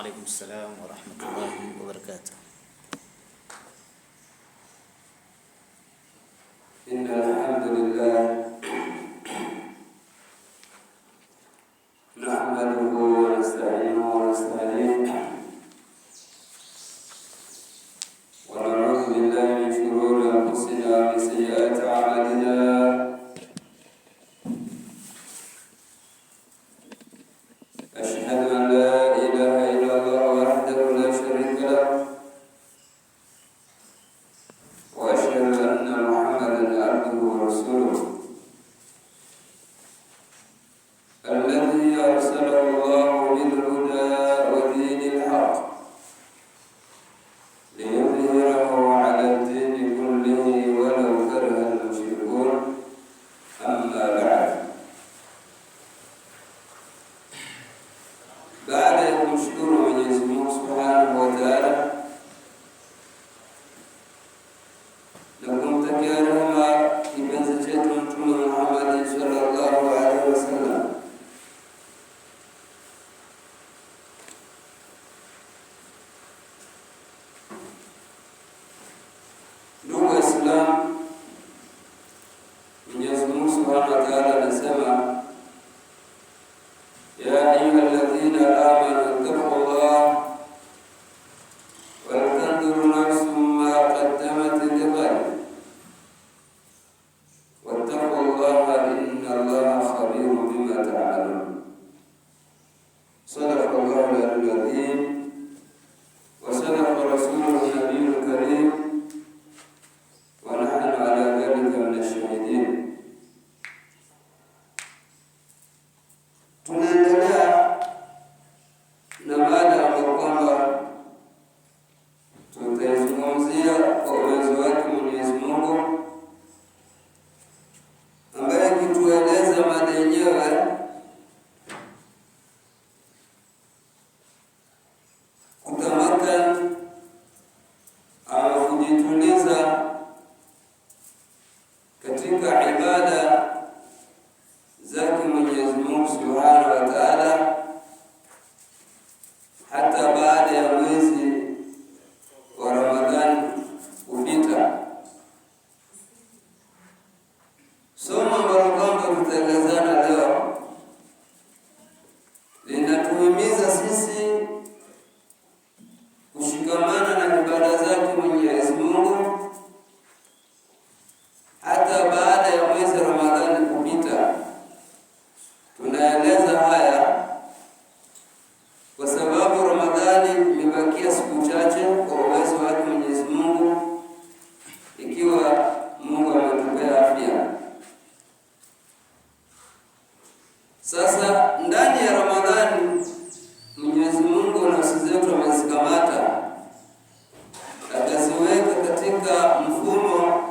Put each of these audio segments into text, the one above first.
وعليكم السلام ورحمة الله وبركاته. إن الحمد لله نحمده ونستعينه ونستهديه ونعوذ بالله من شرور أنفسنا ومن سيئات أعمالنا. أشهد أن لا إله إلا الله وحده لا شريك له، وأشهد أن محمدا عبده ورسوله الذي أرسله الله بالهدى ودين الحق ليظهره على الدين كله ولو كره المشركون. أما baada ya kumshukuru Mwenyezi Mungu Subhanahu wa Ta'ala na kumtakia rehema kipenzi chetu Mtume Muhammad sallallahu alaihi wasallam, ndugu Waislamu, Mwenyezi Mungu Subhanahu wa Ta'ala anasema ya ayyuhalladhina amanu ittaqullaha wal tanzur nafsum ma qaddamat lighad wattaqullaha innallaha khabirun bima ta'malun. Sadaqallahu al-azim wa sadaqa rasuluhu an-nabiyyul karim wa nahnu ala dhalika min ash-shahidin. Tunaendelea na mada ambayo kwamba tutaizungumzia kwa uwezo wake Mwenyezi Mungu, ambaye kitueleza mada yenyewe kutamaka au kujituliza katika ibada zake Mwenyezi Mungu Subhanahu wa Ta'ala hata baada ya mwezi wa Ramadhani kupita. Somo ambalo kwamba tutaelezana leo linatuhimiza sisi kushikamana na ibada zake Mwenyezi Mungu hata baada ya mwezi wa Ramadhani kupita. Tunaeleza haya kwa sababu Ramadhani imebakia siku chache kwa uwezo wake Mwenyezi Mungu, ikiwa Mungu ametupea afya. Sasa ndani ya Ramadhani Mwenyezi Mungu nafsi zetu amezikamata, akaziweka katika mfumo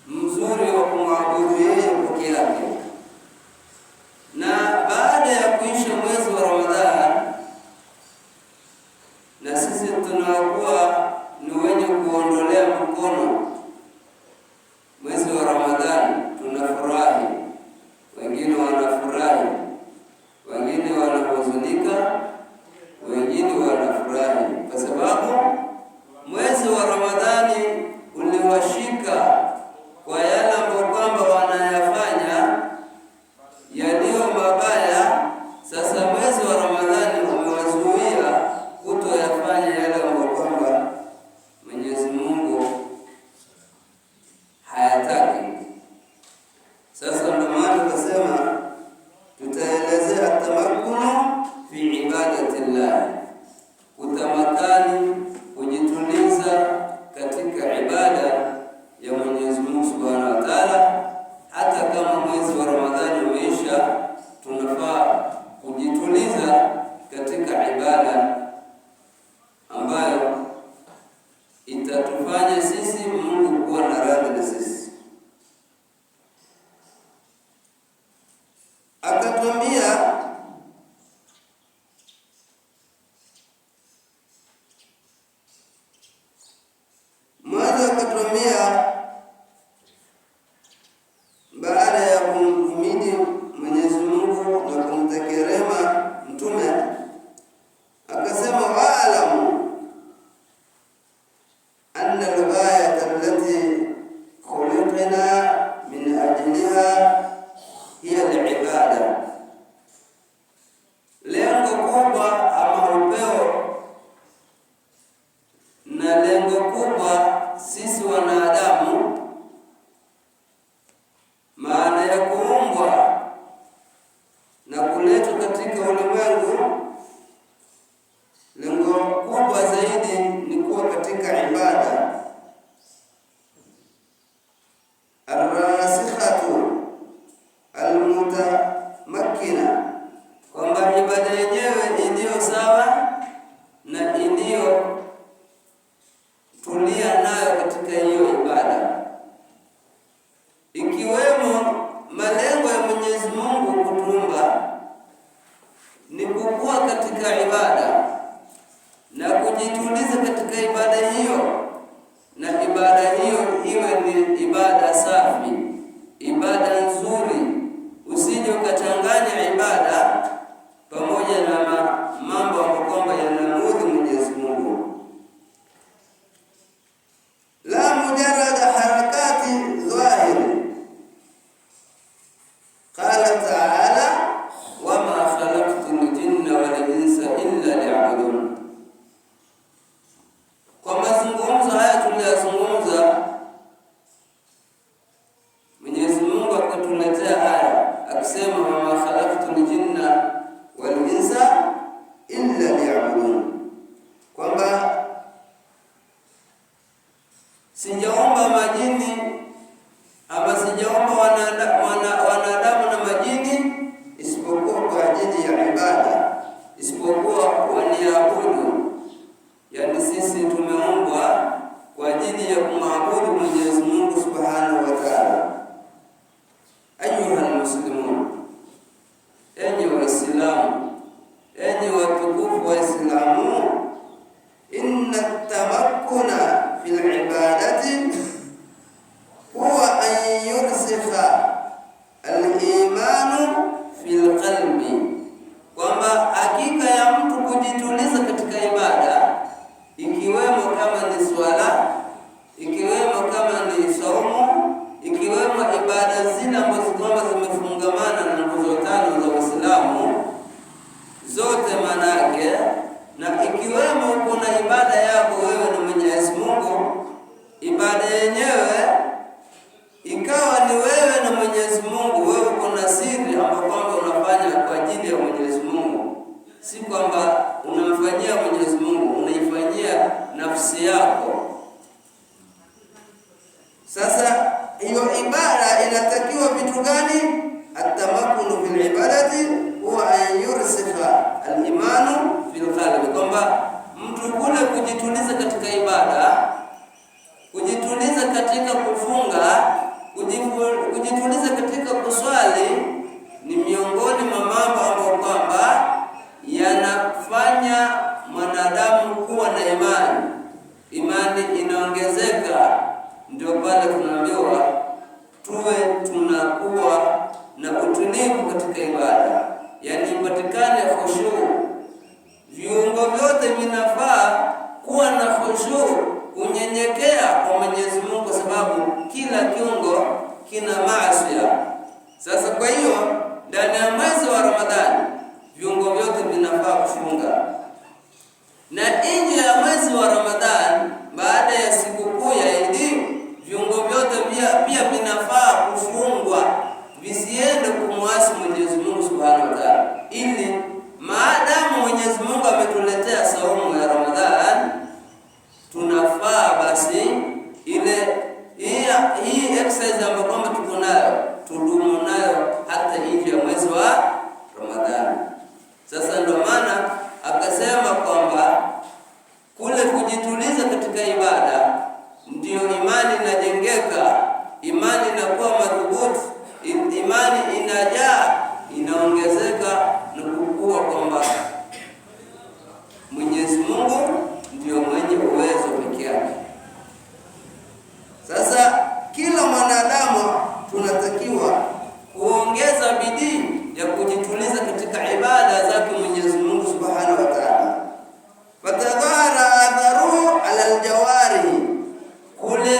mzuri wa kumwabudu yeye peke yake. Na baada ya kuisha mwezi wa Ramadhani, na sisi tunakuwa ni wenye kuondolea mkono mwezi wa Ramadhani, tunafurahi, wengine wanafurahi, wengine wanahuzunika, wengine wanafurahi kwa sababu mwezi wa Ramadhani uliwashika kwa yale ambayo kwamba wanayafanya yaliyo mabaya. Sasa mwezi wa Ramadhani umewazuia kutoyafanya yale ambayo kwamba Mwenyezi Mungu hayataki. Sasa ndio maana tukasema tutaelezea tamakkunu fi ibadatillah, utamakani, kujituliza katika ibada ya Mwenyezi Mungu Subhanahu wa Ta'ala. Hata kama mwezi wa Ramadhani umeisha, tunafaa kujituliza katika ibada ambayo itatufanya sisi Mungu kuwa na radhi na sisi. Akatuambia mwanzo, akatuambia baada ya kumhimidi Mwenyezi Mungu na kumtakia rehema Mtume, akasema katika ibada na kujituliza katika ibada hiyo, na ibada hiyo iwe ni ibada safi, ibada nzuri. Usije ukachanganya ibada pamoja na mambo ambayo kwamba yanamuudhi Mwenyezi Mungu. La mujarrad harakati dhahiri. Qala ta'ala wama khalaqtul jinna wal insa illa liya'budun. Kwa mazungumzo haya tuliyozungumza, Mwenyezi Mungu akatuletea haya akisema wama khalaqtul jinna wal insa illa liya'budun, kwamba sijaomba majini ama sijaomba wanadamu na majini isipokuwa kwa ajili ya ibada, isipokuwa waniabudu. Yani sisi tumeumbwa kwa ajili ya kumwabudu Mwenyezi Mungu Subhanahu wa Ta'ala. Ayuhal muslimun, enyi Waislamu, enyi watukufu Waislamu, inna tamakkuna fil ibadati huwa an yursikha al-imanu fil qalbi, kwamba hakika ya mtu kujituliza katika ibada, ikiwemo kama ni swala, ikiwemo kama ni saumu, ikiwemo ibada zile ambazo kwamba zimefungamana na nguzo tano za Uislamu zote manake, na ikiwemo kuna ibada yako wewe na Mwenyezi Mungu, ibada yenyewe ikawa ni wewe na Mwenyezi Mungu, wewe kuna siri ambayo kwamba unafanya kwa ajili ya Mwenyezi Mungu, si kwamba unamfanyia Mwenyezi Mungu, unaifanyia nafsi yako. Sasa hiyo ibada inatakiwa vitu gani? At-tamakkunu fil ibadati huwa an yursikha al-imanu fil qalbi, kwamba mtu kule kujituliza katika ibada, kujituliza katika kufunga, kujituliza katika kuswali ni miongoni mwa mambo ambayo kwamba yanafanya mwanadamu kuwa na imani. Imani inaongezeka, ndio pale tunaambiwa tuwe tunakuwa na utulivu katika ibada, yani ipatikane khushu. Viungo vyote vinafaa kuwa na khushu, kunyenyekea kwa Mwenyezi Mungu, kwa sababu kila kiungo kina maasi. Sasa kwa hiyo ndani ya mwezi wa Ramadhani viungo vyote vinafaa kufunga, na nje ya mwezi wa Ramadhani baada ya sikukuu ya Eid viungo vyote pia vinafaa kufungwa, visiende kumwasi Mwenyezi Mungu Subhanahu wa Ta'ala, ili maadamu Mwenyezi Mungu ametuletea saumu ya Ramadhani, tunafaa basi hii exercise ambayo kwamba tuko nayo tudumu nayo hata nje ya mwezi wa Ramadhani. Sasa ndio maana akasema kwamba kule kujituliza katika ibada ndio imani inajengeka, imani inakuwa madhubuti, imani inajaa, inaongezeka na kukua, kwamba Mwenyezi Mungu ndio mwenye uwezo pekee yake. Sasa kila mwanadamu tunatakiwa kuongeza bidii ya kujituliza katika ibada zake Mwenyezi Mungu Subhanahu wa Ta'ala. Fatadhara adharu ala aljawarihi, kule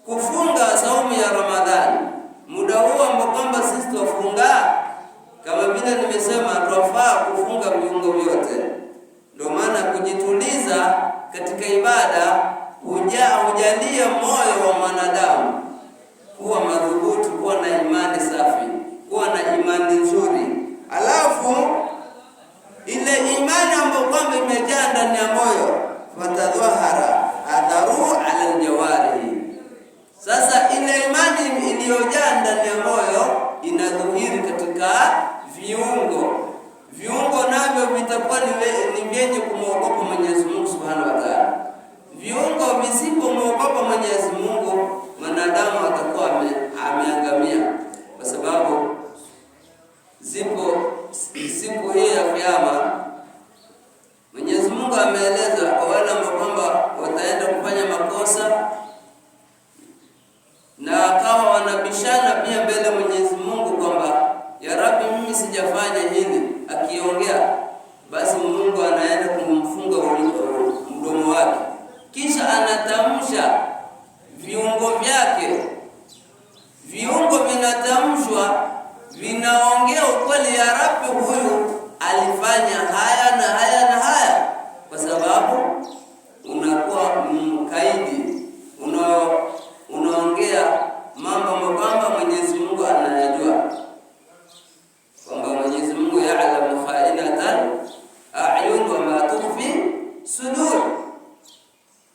kufunga saumu ya Ramadhani, muda huo ambao kwamba sisi tufunga, kama vile nimesema, tunafaa kufunga viungo vyote. Ndio maana kujituliza katika ibada hujalia moyo wa mwanadamu kuwa madhubuti, kuwa na imani safi, kuwa na imani nzuri. Alafu ile imani ambayo kwamba imejaa ndani ya moyo, fatadhahara adharu ala aljawarihi. Sasa ile imani iliyojaa ndani ya moyo inadhihiri katika viungo. Viungo navyo vitakuwa ni vyenye kumwogopa Mwenyezi Mungu Subhanahu wa Ta'ala. Viungo visipomwogopa Mwenyezi Mungu, mwanadamu atakuwa ameangamia, kwa sababu zipo siku hii ya Kiyama mimi sijafanya hili, akiongea basi Mungu anaenda kumfunga mdomo wake, kisha anatamsha viungo vyake. Viungo vinatamshwa, vinaongea ukweli, ya Rabbi, huyu alifanya haya na haya na haya, kwa sababu unakuwa mkaidi, unaongea mambo mabamba Mwenyezi Mungu anayajua, kwamba Mwenyezi Mungu ya'lamu kha'inatal a'yun wa ma tukhfi sudur.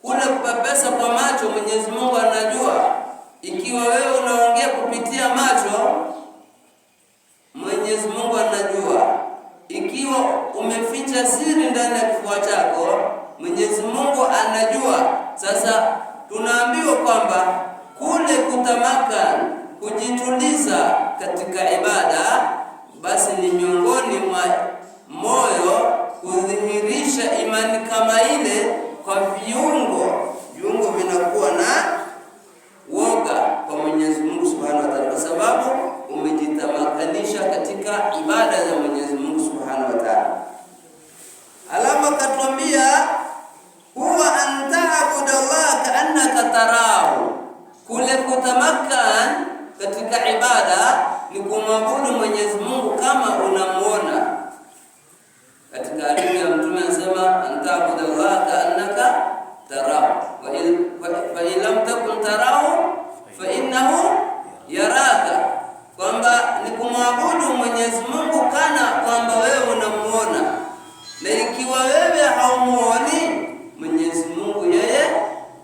Kule kupepesa kwa macho Mwenyezi Mungu anajua. Ikiwa wewe unaongea kupitia macho, Mwenyezi Mungu anajua. Ikiwa umeficha siri ndani ya kifua chako, Mwenyezi Mungu anajua. Sasa tunaambiwa kwamba kule kutamaka, kujituliza katika ibada, basi ni miongoni mwa moyo kudhihirisha imani kama ile. Kwa viungo vinakuwa na woga kwa Mwenyezi Mungu Subhanahu wa Ta'ala, kwa sababu umejitamakanisha katika ibada za Mwenyezi Mungu Subhanahu wa Ta'ala. Alama katuambia huwa anta'budu Allah ka'annaka tarahu. Kule kutamakan katika ibada ni kumwabudu Mwenyezi Mungu kama unamuona. Katika hadithi ya Mtume anasema anta'budu Allah ka'annaka tarahu fa in lam takun tarahu fa innahu yaraka, kwamba ni kumwabudu Mwenyezi Mungu kana kwamba wewe unamuona, na ikiwa wewe haumuoni Mwenyezi Mungu, yeye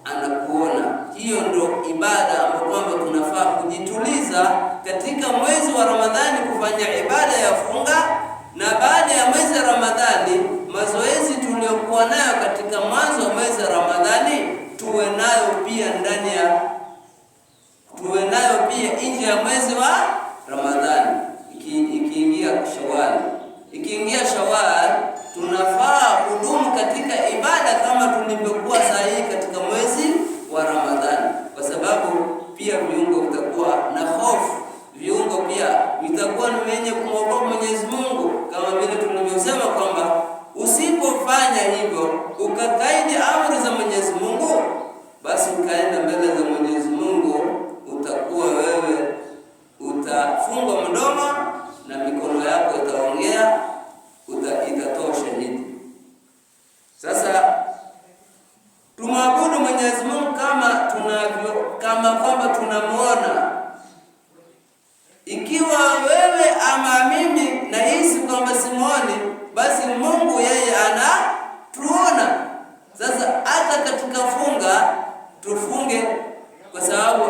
anakuona. Hiyo ndio ibada ambayo kwamba tunafaa kujituliza katika mwezi wa Ramadhani, kufanya ibada ya funga, na baada ya mwezi wa Ramadhani mazoezi tuliyokuwa nayo katika mwanzo wa mwezi wa Ramadhani tuwe nayo pia nje ya mwezi wa Ramadhani. Ikiingia Shawwal tunafaa kudumu katika ibada kama tulivyokuwa sahihi katika mwezi wa Ramadhani, kwa sababu pia viungo vitakuwa na hofu, viungo pia vitakuwa ni wenye kumwogopa Mwenyezi Mungu, kama vile tulivyosema kwamba usipofanya hivyo ukakaidi amri za Mwenyezi Mungu, basi ukaenda mbele za Mwenyezi Mungu, utakuwa wewe utafungwa mdomo na mikono yako itaongea, itatoa shahidi. Sasa tumwabudu Mwenyezi Mungu kama kwamba tunamuona. Ikiwa wewe ama mimi nahisi kwamba simuoni, basi Mungu yeye anatuona. Sasa hata katika funga tufunge, kwa sababu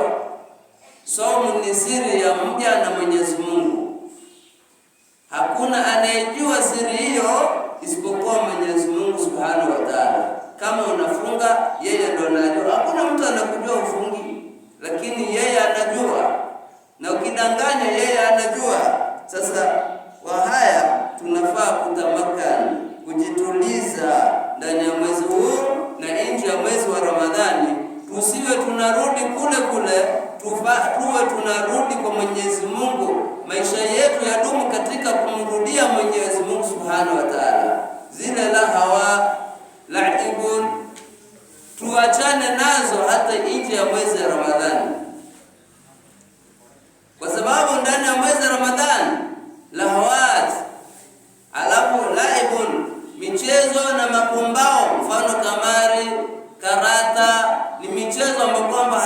saumu ni siri ya mja na Mwenyezi Mungu. Hakuna anayejua siri hiyo isipokuwa Mwenyezi Mungu Subhanahu wa Ta'ala. Kama unafunga, yeye ndo anajua. Hakuna mtu anakujua ufungi, lakini yeye anajua. Na ukidanganya, yeye anajua. Sasa kwa haya tunafaa kutamakani, kujituliza ndani ya mwezi huu na nje ya mwezi wa Ramadhani. Tusiwe tunarudi kule, tuwe tunarudi kwa Mwenyezi Mungu. Maisha yetu yadumu katika kumrudia Mwenyezi Mungu Subhanahu wa Ta'ala. Zile lahawa, laibun, tuachane nazo hata nje ya mwezi wa Ramadhani, kwa sababu ndani ya mwezi wa Ramadhani lahawat, alafu laibun, michezo na mapumbao, mfano kamari, karata, ni michezo ambayo kwamba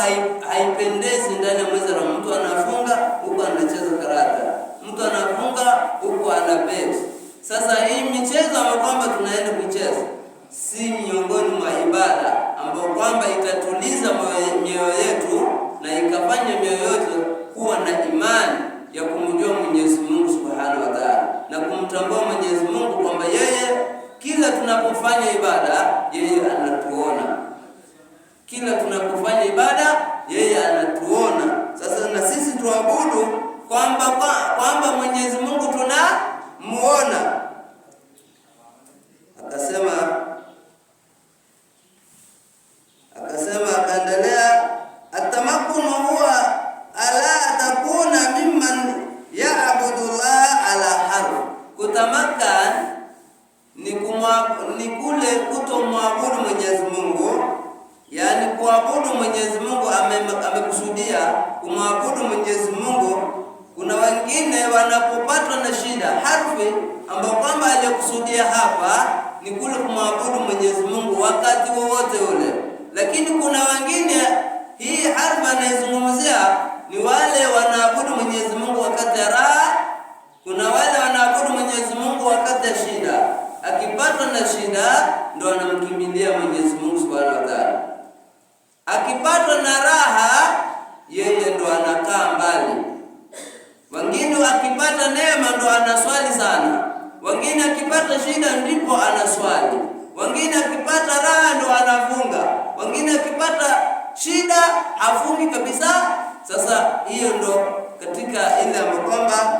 haipendezi ndani ya mwezi wa Ramadhani. Mtu anafunga huko anacheza karata, mtu anafunga huko anabeti. Sasa hii michezo ambayo kwamba tunaenda kucheza si miongoni mwa ibada ambayo kwamba itatuliza mioyo yetu na ikafanya mioyo yetu kuwa na imani ya kumjua Mwenyezi Mungu Subhanahu wa Ta'ala, na kumtambua Mwenyezi Mungu kwamba yeye kila tunapofanya ibada yeye anatuona. Kila tunapofanya ibada yeye anatuona. Sasa na sisi tuabudu kwamba Mwenyezi Mungu tunamuona. kumwabudu Mwenyezi Mungu, amekusudia kumwabudu Mwenyezi Mungu. Kuna wengine wanapopatwa na shida, harfi ambayo kwamba alikusudia hapa ni kule kumwabudu Mwenyezi Mungu wakati wowote ule. Lakini kuna wengine hii harfi anayezungumzia ni wale wanaabudu Mwenyezi Mungu wakati ya raha. Kuna wale wanaabudu Mwenyezi Mungu wakati ya shida. Akipatwa na shida ndo anamkimbilia Mwenyezi Mungu Subhanahu wa Ta'ala. Akipatwa na raha yeye ndo anakaa mbali. Wengine akipata neema ndo anaswali sana. Wengine akipata shida ndipo anaswali. Wengine akipata raha ndo anafunga. Wengine akipata shida hafungi kabisa. Sasa hiyo ndo katika ile kwamba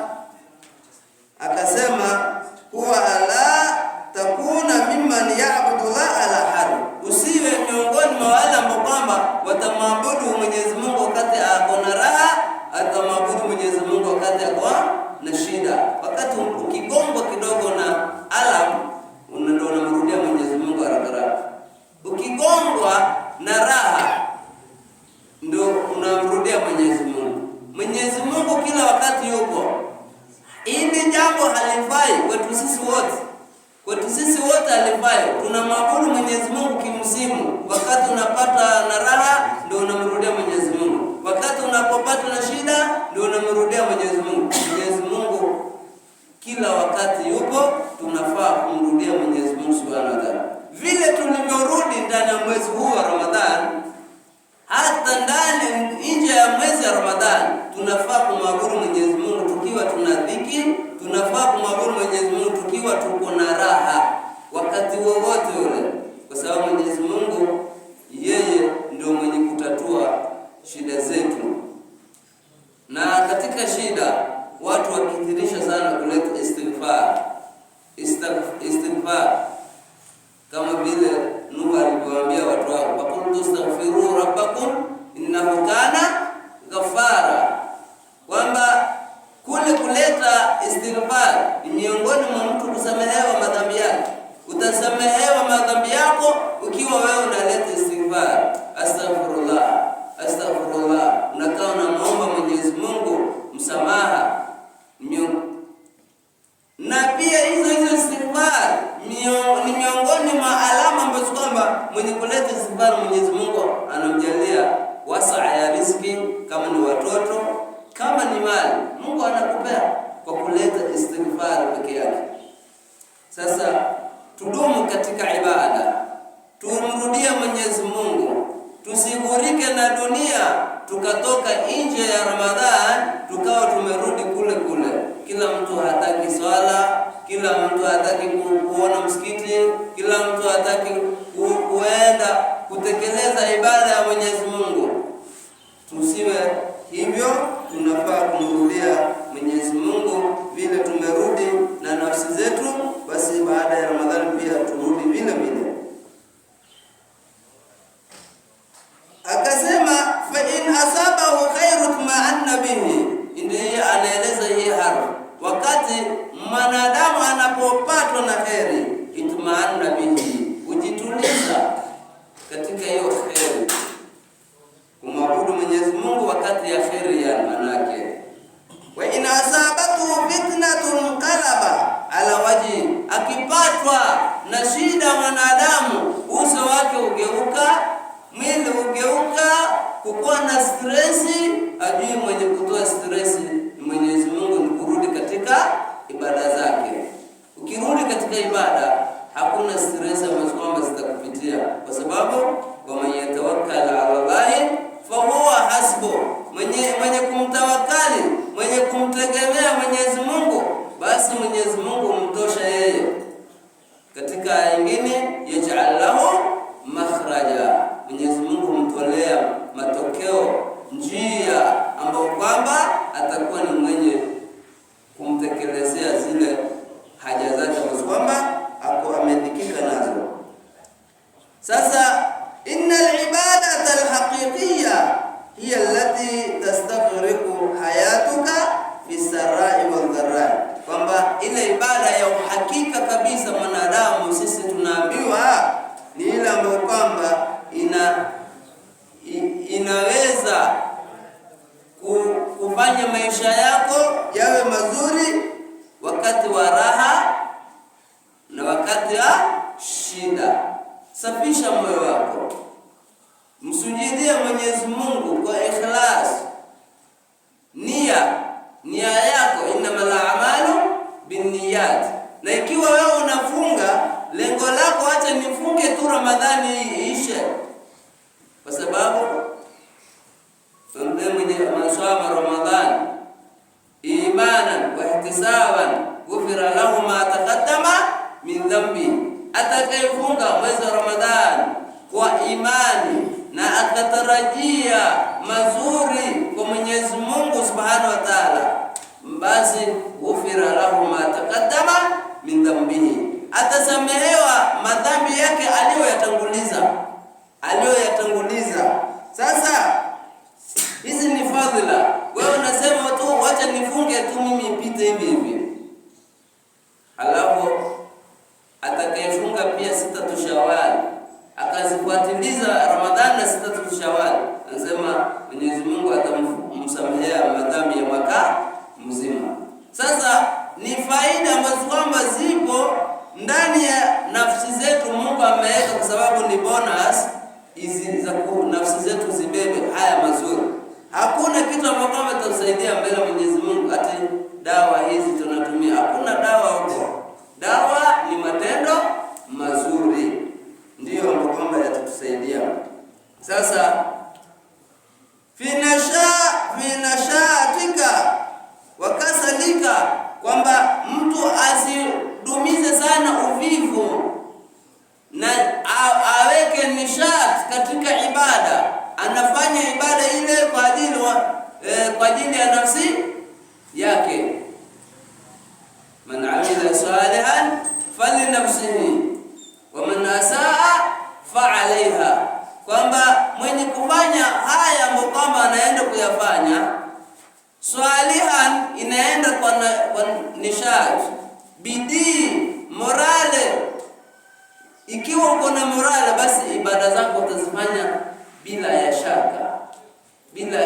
akasema huwa ala takuna mimman ya'budu ala hal. Usiwe miongoni mwa wale ambao kwamba watamwabudu Mwenyezi Mungu wakati ako na raha, atamwabudu Mwenyezi Mungu wakati ako na shida. Wakati ukigongwa kidogo na alam, ndio unamrudia Mwenyezi Mungu haraka. Ukigongwa na raha ndio unamrudia Mwenyezi Mungu. Mwenyezi Mungu kila wakati yupo. Hili jambo halifai kwetu sisi wote. Kwetu sisi wote halifai. Tunamwabudu Mwenyezi Mungu kimsimu. Wakati unapata na raha ndio unamrudia Mwenyezi Mungu. Wakati unapopata na shida ndio unamrudia Mwenyezi Mungu. Mwenyezi Mungu kila wakati yupo, tunafaa kumrudia Mwenyezi Mungu Subhanahu wa Ta'ala. Vile tulivyorudi ndani ya mwezi huu wa Ramadhani, hata ndani nje ya mwezi wa Ramadhani tunafaa kumwabudu Mwenyezi Mungu tukiwa tuna dhiki, tunafaa kumwabudu Mwenyezi Mungu tukiwa tuko na raha wakati wowote ule, kwa sababu Mwenyezi Mungu yeye ndio mwenye kutatua shida zetu. Na katika shida watu wakithirisha sana kuleta istighfar kama vile Nuh aliwaambia watu wake, "Faqul astaghfiru rabbakum innahu kana ghafara." Kwamba kule kuleta istighfar ni miongoni mwa mtu kusamehewa madhambi yake. Utasamehewa madhambi yako ukiwa wewe unaleta istighfar. Astaghfirullah, astaghfirullah. Unakaa unaomba Mwenyezi Mungu msamaha. Na pia hizo istighfar ni miongoni mwa alama ambazo kwamba mwenye kuleta istighfar Mwenyezi Mungu anamjalia wasaa ya riziki, kama ni watoto, kama ni mali, Mungu anakupea kwa kuleta istighfar peke yake. Sasa tudumu katika ibada, tumrudie Mwenyezi Mungu, tusigurike na dunia tukatoka nje ya Ramadhan tukawa tumerudi kule kule. Kila mtu hataki swala, kila mtu hataki kuona msikiti, kila mtu hataki kuenda kutekeleza ibada ya Mwenyezi Mungu. Tusiwe hivyo, tunafaa kumrudia Mwenyezi Mungu vile tumerudi na nafsi zetu, basi baada ya Ramadhani pia turudi vile vile. Akasema fa in asabahu khairu ma'anna bihi. Ndiye anaeleza hii harfu. Wakati mwanadamu anapopatwa na kheri, itma'anna bihi, ujituliza katika hiyo kheri. Kumwabudu Mwenyezi Mungu wakati ya kheri ya manake. Wa in asabatu fitnatun qalaba ala waji. Akipatwa na shida mwanadamu, uso wake ugeuka, mwili ugeuka, kukuwa na stresi, ajui mwenye kutoa stresi Mwenyezi Mungu ni kurudi katika ibada zake. Ukirudi katika ibada, hakuna stresi ambazo kwamba zitakupitia, kwa sababu wa man yatawakkal ala Allah fa huwa hasbu. Mwenye kumtawakali, mwenye kumtegemea Mwenyezi Mungu, basi Mwenyezi Mungu umtosha yeye. Katika aya nyingine, yaj'al lahu makhraja, Mwenyezi Mungu humtolea matokeo, njia ambayo kwamba atakuwa ni mwenye kumtekelezea zile haja zake ambazo kwamba amedhikika nazo. Sasa innal ibadata alhaqiqiyya hiya allati tastaghriqu hayatuka fi sarai wal dharai. Kwamba ile ibada ya uhakika kabisa mwanadamu sisi tunaambiwa ni ile ambayo kwamba wakati wa raha na wakati wa shida. Safisha moyo wako, msujudie Mwenyezi Mungu kwa ikhlas. Nia yako, innamal a'malu binniyat. Na ikiwa wewe unafunga, lengo lako acha nifunge tu Ramadhani iishe, kwa sababu mwenye maswama Ramadhani imanan wa ihtisaban ghufira lahu ma taqaddama min dhanbi. Atakayefunga mwezi wa Ramadhani kwa imani na akatarajia mazuri kwa Mwenyezi Mungu Subhanahu wa Ta'ala, basi ghufira lahu ma taqaddama min dhanbihi, atasamehewa madhambi yake aliyoyatanguliza. Sasa hizi ni fadhila. Wewe unasema tu wacha nifunge tu mimi ipite hivi. Alafu atakayefunga pia 6 Shawwal akazifuatiliza Ramadhani na 6 Shawwal, anasema Mwenyezi Mungu atamsamehea madhambi ya mwaka mzima. Sasa ni faida ambazo kwamba zipo ndani ya nafsi zetu, Mungu ameweka kwa sababu ni bonus hizi za nafsi zetu zibebe haya mazuri. Hakuna kitu ambacho kitasaidia mbele Mwenyezi Mungu ati dawa hizi tunatumia. Hakuna dawa huko. Dawa ni matendo mazuri, ndio ambapo yatatusaidia. Sasa finashatika wakasalika, kwamba mtu asidumize sana uvivu na aweke nishati katika ibada. Anafanya ibada ile kwa ajili ya nafsi yake. Man amila salihan falinafsihi wa man asaa fa'alayha, kwamba mwenye kufanya haya ambayo kwamba anaenda kuyafanya salihan, inaenda kwa nishati, bidii, morale. Ikiwa uko na morale, basi ibada zako utazifanya bila ya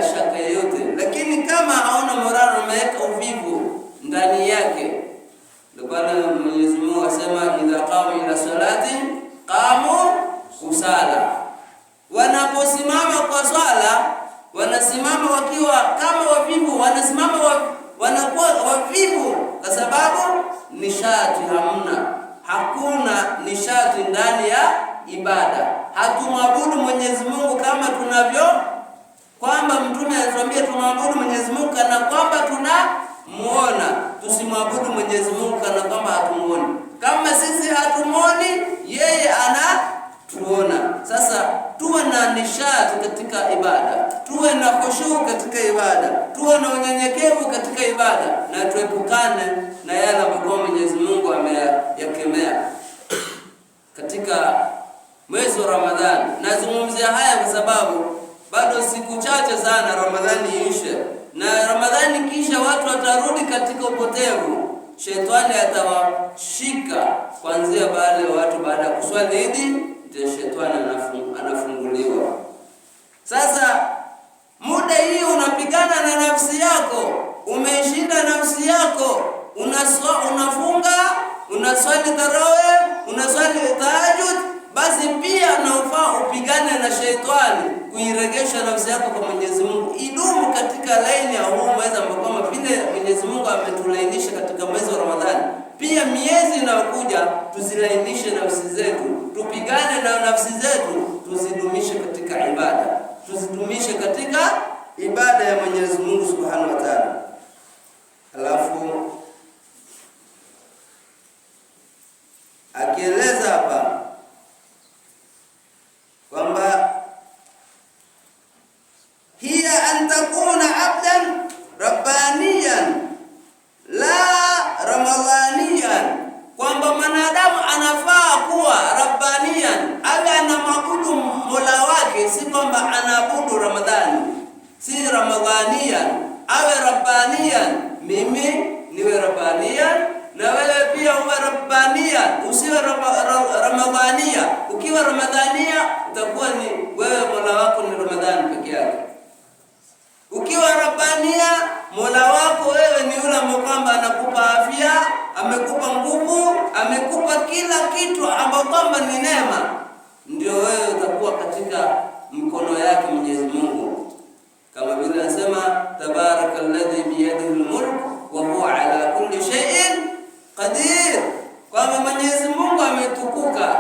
shaka yoyote. Lakini kama hauna morale, umeweka uvivu ndani yake, ndio bwana Mwenyezi Mungu asema idha qamu ila salati qamu kusala. Wanaposimama kwa swala, wanasimama wakiwa kama wavivu, wanakuwa wavivu kwa sababu nishati hakuna nishati ndani ya ibada. Hatumwabudu Mwenyezi Mungu kama tunavyo, kwamba Mtume anatuambia tumwabudu Mwenyezi Mungu kana kwamba tunamuona. Tusimwabudu Mwenyezi Mungu kana kwamba hatumuoni. Kama sisi hatumuoni, yeye anatuona. Sasa tuwe na nishati katika ibada, tuwe na khushu katika ibada, tuwe na unyenyekevu katika ibada, na tuepukane na yale ambayo Mwenyezi Mungu ameyakemea katika mwezi wa Ramadhani. Nazungumzia haya kwa sababu bado siku chache sana Ramadhani iishe, na Ramadhani kisha watu watarudi katika upotevu. Shetani atawashika kuanzia baada ya kuswali Idi, ndio shetani anafunguliwa. Sasa muda hii unapigana na nafsi yako, umeishinda nafsi yako, unafunga, unaswali tarawih, unaswali tahajjud, basi pia naufaa upigane na shetani kuiregesha nafsi yako kwa Mwenyezi Mungu. Idumu katika laini ya huu mwezi ambao kama vile Mwenyezi Mungu ametulainisha katika mwezi wa Ramadhani. Pia miezi inayokuja tuzilainishe nafsi zetu, tupigane na nafsi zetu, tuzidumishe katika ibada. Tuzidumishe katika ibada ya Mwenyezi Mungu Subhanahu wa Ta'ala. Alafu akieleza hapa kwamba hiya an takuna abdan rabbaniyan la ramadhaniyan, kwamba mwanadamu anafaa kuwa rabbaniyan, awe anamwabudu Mola wake, si kwamba anaabudu Ramadhani, si ramadhaniyan, awe rabbaniyan. Mimi niwe rabbaniyan na wewe pia uwe rabbania, usiwe ramadhania. Ukiwa ramadhania utakuwa ni wewe Mola wako ni Ramadhani peke yake. Ukiwa Rabbania, Mola wako wewe ni yule ambaye kwamba anakupa afya, amekupa nguvu, amekupa kila kitu ambacho kwamba ni neema, ndio wewe utakuwa katika mkono yake Mwenyezi Mungu. Kama vile anasema tabarakalladhi biyadihi almulk wa huwa ala kulli shay'in qadir, kwamba Mwenyezi Mungu ametukuka,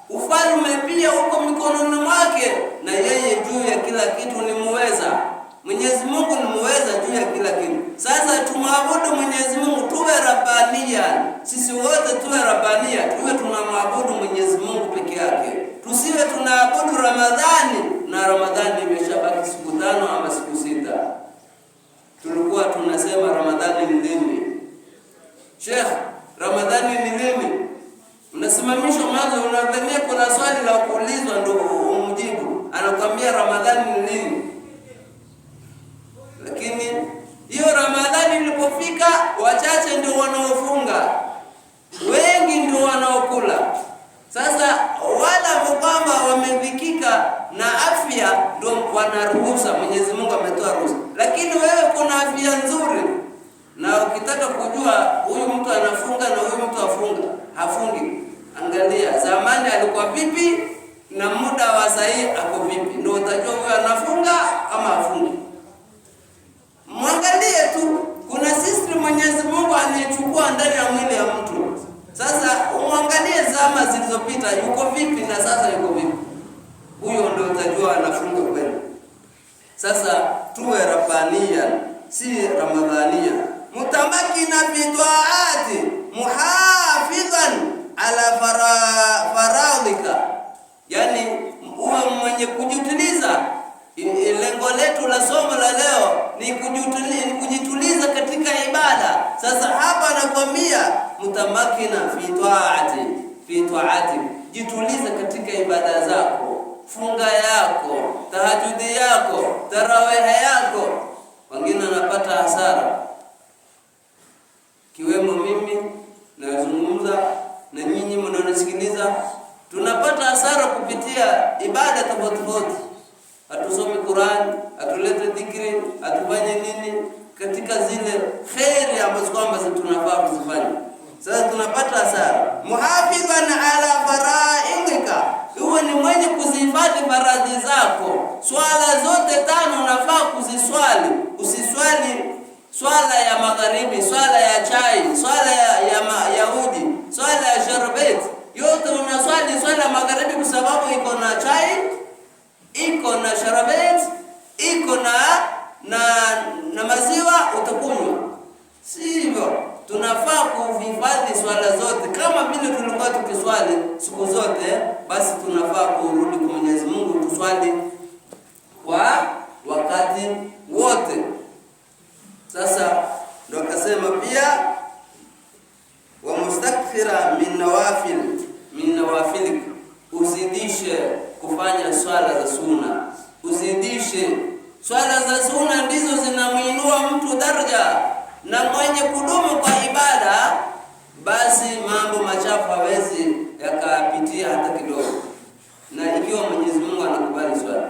ufalme pia uko mikononi mwake, na yeye juu ya kila kitu ni muweza. Mwenyezi Mungu ni muweza juu ya kila kitu. Sasa tumwabudu Mwenyezi Mungu, tuwe Rabbania. Sisi wote tuwe Rabbania, tuwe tunamwabudu Mwenyezi Mungu peke yake. Tusiwe tunaabudu Ramadhani na Ramadhani imeshabaki siku 5 ama siku 6. Tulikuwa tunasema Ramadhani ni lini? Sheikh, Ramadhani ni lini? Unasimamishwa mwanzo, unadhania kuna swali la kuulizwa ndio umjibu. Anakuambia Ramadhani ni lini? Lakini hiyo Ramadhani ilipofika, wachache ndio wanaofunga, wengi ndio wanaokula. Sasa wala kwamba wamedhikika na afya ndio wanaruhusa, Mwenyezi Mungu ametoa ruhusa. Lakini wewe kuna afya nzuri, na ukitaka kujua huyu mtu anafunga na huyu mtu hafungi, angalia zamani alikuwa vipi na muda wa sasa ako vipi, ndio utajua huyu anafunga ama hafungi. Mwangalie tu, kuna system Mwenyezi Mungu anaichukua ndani ya mwili ya mtu. Sasa umwangalie zama zilizopita yuko vipi na sasa yuko vipi, huyo ndio utajua anafunga kweli. Sasa tuwe Rabbania, si Ramadhania. Mutamakina fi du'ati muhafidhan ala faradhika, yani uwe mwenye kujituliza. Lengo letu la somo la leo ni kujituliza katika ibada. Sasa hapa anakwambia mutamakina fi ta'ati, jituliza katika ibada zako, funga yako, tahajjudi yako, tarawih yako. Wengine wanapata hasara, kiwemo mimi nazungumza na nyinyi mnaonisikiliza, tunapata hasara kupitia ibada tofauti. Hatusome Qur'an, atulete dhikri, atufanye nini katika zile khairi ambazo kwamba tunafaa kuzifanya. Sasa tunapata hasara. Muhafidhan ala faraidika, uwe ni mwenye kuzihifadhi faradhi zako. Swala zote 5 unafaa kuziswali. Usiswali swala ya magharibi, swala ya chai, swala ya Yahudi, swala ya sharbet. Yote unaswali swala ya magharibi kwa sababu iko na chai, iko na sharabet, iko na maziwa utakunywa. Sivyo, tunafaa kuhifadhi swala zote kama vile tulikuwa tukiswali siku zote. Basi tunafaa kurudi kwa Mwenyezi Mungu, tuswali kwa wakati wote. Sasa ndio akasema pia wa mustakthira min nawafil, uzidishe kufanya swala za sunna, uzidishe swala za sunna, ndizo zinamuinua mtu daraja, na mwenye kudumu kwa ibada basi mambo machafu hawezi yakapitia hata kidogo. Na ikiwa Mwenyezi Mungu anakubali swala,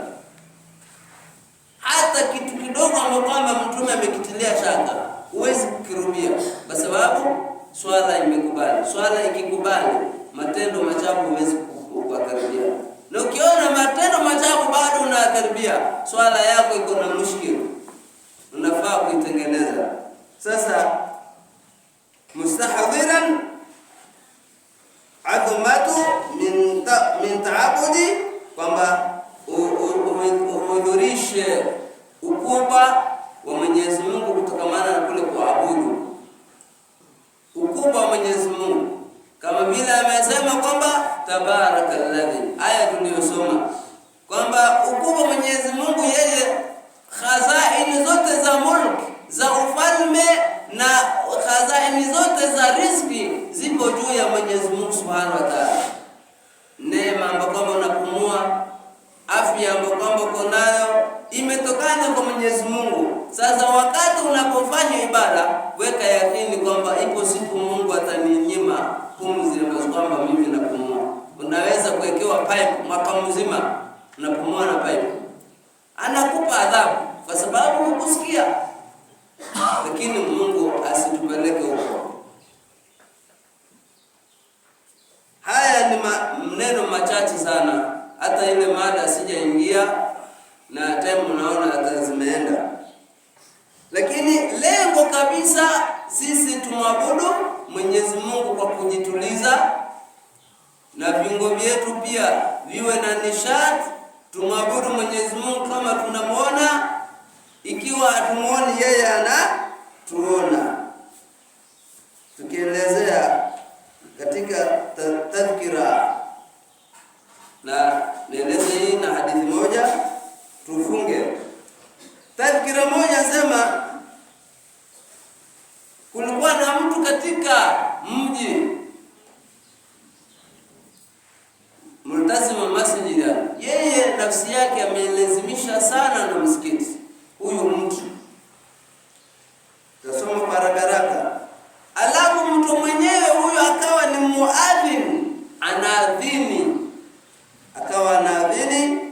hata kitu kidogo ambacho kwamba mtume amekitilia shaka huwezi kukirudia, kwa sababu swala imekubali. Swala ikikubali, matendo machafu huwezi kukaribia. Na ukiona matendo machafu bado unakaribia, swala yako iko na mushkil, unafaa kuitengeneza. Sasa mustahadhiran adhmatu min ta'abudi, kwamba uhudhurishe ukubwa wa Mwenyezi Mungu kutokamana na kule kuabudu. Ukubwa wa Mwenyezi Mungu kama vile amesema kwamba tabarakalladhi, aya tuliyosoma kwamba ukubwa Mwenyezi Mungu, yeye khazaini zote za mulki, za ufalme na khazaini zote za riziki ziko juu ya Mwenyezi Mungu Subhanahu wa Ta'ala. Neema ambayo kwamba unapumua, afya ambayo kwamba uko nayo imetokana kwa Mwenyezi Mungu. Sasa wakati unapofanya ibada, weka yakini kwamba ipo siku Mungu ataninyima pumzi ambazo kwamba mimi napumua. Unaweza kuwekewa pipe mwaka mzima unapumua na pipe, anakupa adhabu kwa sababu hukusikia ni maneno machache sana, hata ile mada sijaingia na time unaona hata zimeenda. Lakini lengo kabisa sisi tumwabudu Mwenyezi Mungu kwa kujituliza, na viungo vyetu pia viwe na nishati. Tumwabudu Mwenyezi Mungu kama tunamuona, ikiwa hatumuoni yeye anatuona. Tukielezea katika tadhkira, na nieleze hii na hadithi moja tufunge. Tadhkira moja sema, kulikuwa na mtu katika mji multazima masjid, yeye nafsi yake amelazimisha sana na msikiti. Huyu mtu tasoma barabaraka, alafu mtu mwenyewe huyu akawa ni muadhin, anaadhini, akawa anaadhini,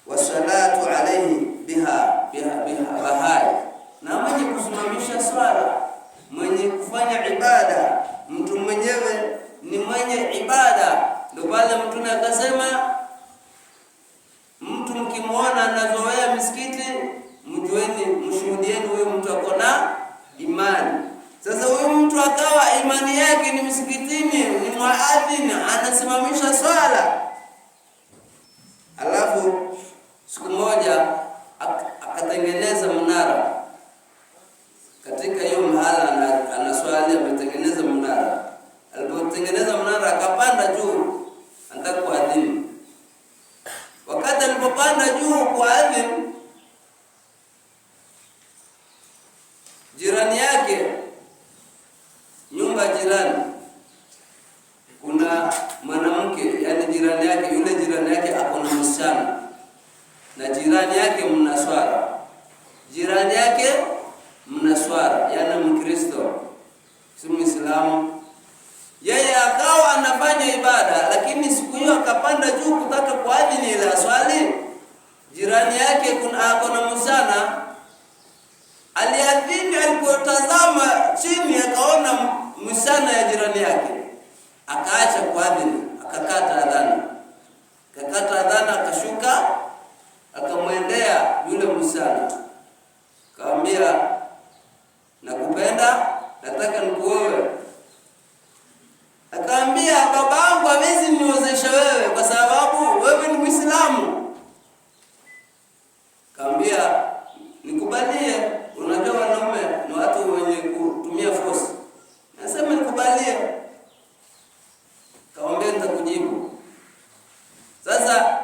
wasalatu alayhi biha bahai, na mwenye kusimamisha swala, mwenye kufanya ibada, mtu mwenyewe ni mwenye ibada. Ndio pale Mtume akasema, mtu mkimwona anazoea misikiti, mjueni, mshuhudieni huyu mtu ako na imani. Sasa huyu mtu akawa imani yake ni msikitini, ni muadhin, anasimamisha swala. Alafu siku moja akatengeneza mnara katika hiyo mahala anaswali, ametengeneza mnara. Alipotengeneza mnara akapanda juu, anataka kuadhini. Wakati alipopanda juu kuadhini, jirani yake, nyumba jirani, kuna mwanamke, yani jirani yake, yule jirani yake ako na msichana, na jirani yake mnaswara, jirani yake mnaswara, yani Mkristo si Muislamu. Yeye akawa anafanya ibada, lakini siku hiyo akapanda juu kutaka kuadhini ile swali. Jirani yake ako na msichana, aliadhini. Alipotazama chini akaona msichana ya jirani yake, akaacha kuadhini, akakata adhana. Akashuka, akamwendea yule msichana, akamwambia, nakupenda, nataka nikuoe. Akaambia, babangu hawezi niozesha wewe kwa sababu wewe ni Muislamu. Akaambia, nikubalie. Unajua wanaume ni watu wenye kutumia force. Nasema nikubalie. Kaambia, nitakujibu. Sasa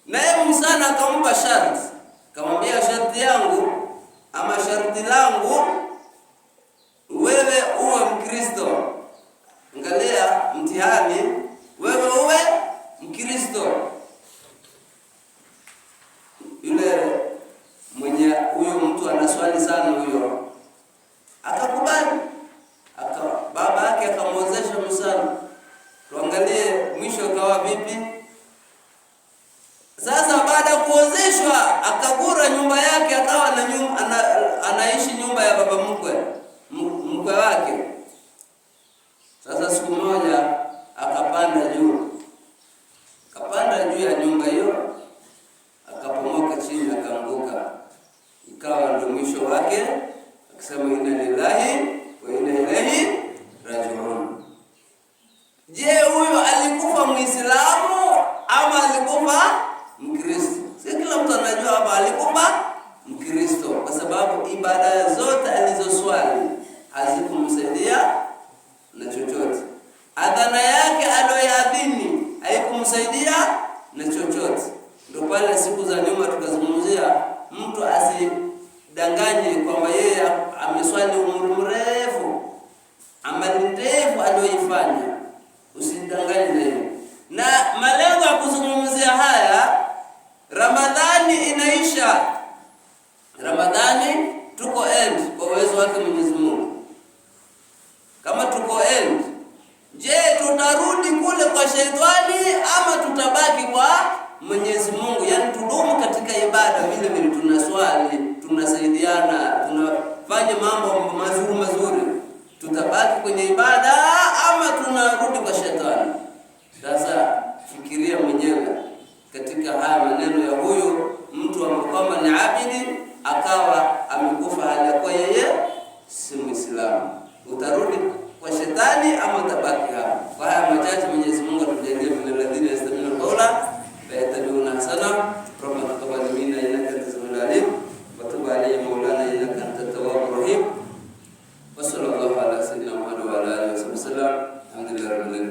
naye msana akampa sharti. Akamwambia, sharti yangu ama sharti langu, wewe uwe Mkristo. Angalia mtihani, wewe uwe Mkristo. Yule mwenye huyo mtu anaswali sana huyo akakubali. Baba yake akamwozesha msana. Tuangalie mwisho kawa vipi. Sasa baada ya kuozeshwa, akagura nyumba yake, akawa na anaishi nyumba ya baba mkwe wake. Sasa siku moja akapanda juu ya nyumba hiyo, akapomoka chini, akaanguka. Ikawa ndio mwisho wake, akisema inna lillahi wa inna ilaihi rajiun. Je, huyo alikufa Muislamu ama alikufa Mkristo? Si kila mtu anajua hapa alikufa Mkristo, kwa sababu ibada zote alizoswali hazikumsaidia na chochote. Adhana yake aliyoadhini haikumsaidia na chochote. Ndio pale siku za nyuma tukazungumzia mtu asidanganye kwamba yeye ameswali umri mrefu, amali ndefu aliyoifanya. Usidanganye leo. Na malengo ya kuzungumzia haya, Ramadhani inaisha. Ramadhani tuko end kwa uwezo wake Mwenyezi Mungu. Kama tuko end, je, tutarudi kule kwa shetani ama tutabaki kwa Mwenyezi Mungu? Yaani tudumu katika ibada vile vile, tunaswali, tunasaidiana, tunafanya mambo mazuri. Tutabaki kwenye ibada ama tunarudi kwa shetani? Ramadhani ama utabaki hapa. Kwa haya machache Mwenyezi Mungu atujalie min alladhina yastami'una al-qawla fa yattabi'una ahsana. Rabbana taqabbal minna innaka antas samiul alim wa tub alayna maulana innaka antat tawwabur rahim. Wa sallallahu ala sayyidina Muhammad wa ala alihi wa sallam. Alhamdulillah rabbil alamin.